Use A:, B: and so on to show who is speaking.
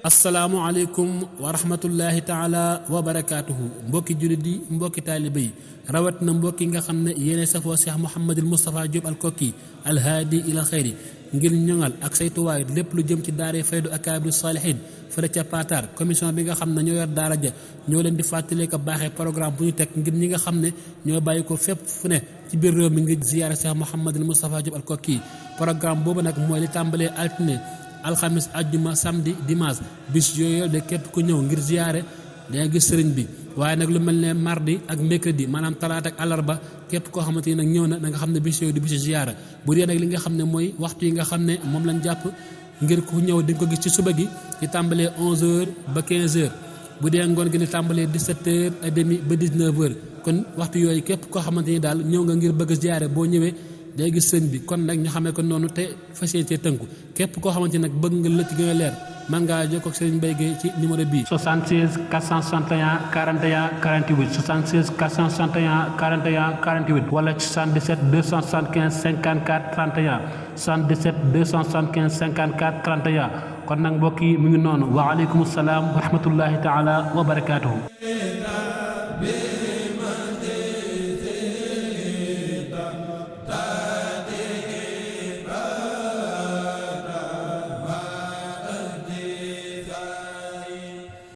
A: asalaamualeykum wa rahmatullahi taala wa barakaatuhu mbokki jullit yi mbokki taalibe yi rawat na mbokki nga xam ne yéene safoo Cheikh Mouhamadul Moustapha Diop al Koki alhaadi ila xayri ngir ñoŋal ak saytuwaay lépp lu jëm ci daare faydu akaabir saalihin fële ca Patar commission bi nga xam ne ñoo yor daara ja ñoo leen di fàttalee ko baaxee programme bu ñu teg ngir ñi nga xam ne ñoo bàyyi ko fépp fu ne ci biir réew mi ngir ziyaara Cheikh Mouhamadul Moustapha Diop al Koki programme boobu nag mooy li tàmbalee altine alxamis ajjuma samedi dimanche bis yooyu de képp ku ñëw ngir ziyaare danga gis sëriñ bi waaye nag lu mel ne mardi ak mercredi maanaam talaata ak àllarba képp koo xamante ni nag ñëw na nga xam ne bis yooyu di bisu ziyaara bu dee nag li nga xam ne mooy waxtu yi nga xam ne moom lañ jàpp ngir ku ñëw di nga ko gis ci suba gi di tàmbalee 11h ba 15h bu dee ngoon gi di tàmbalee 17h30 ba 19h kon waxtu yooyu képp koo xamante ni daal ñëw nga ngir bëgg ziyaare boo ñëwee day gis sëñ bi kon nag ñu xamee ko noonu te fas yéene cee tënku képp koo xamante nag bëgg nga lëcc gën a leer man ngaa jokkoo ak Serigne Mbaye Gueye ci numéro bii 76 461 41 48 76 461 41 48 wala ci 77 275 54 31 77 275 54 31 kon nag mbokk yi mu ngi noonu waaleykum salaam wa rahmatullahi taala wa barakaatuhu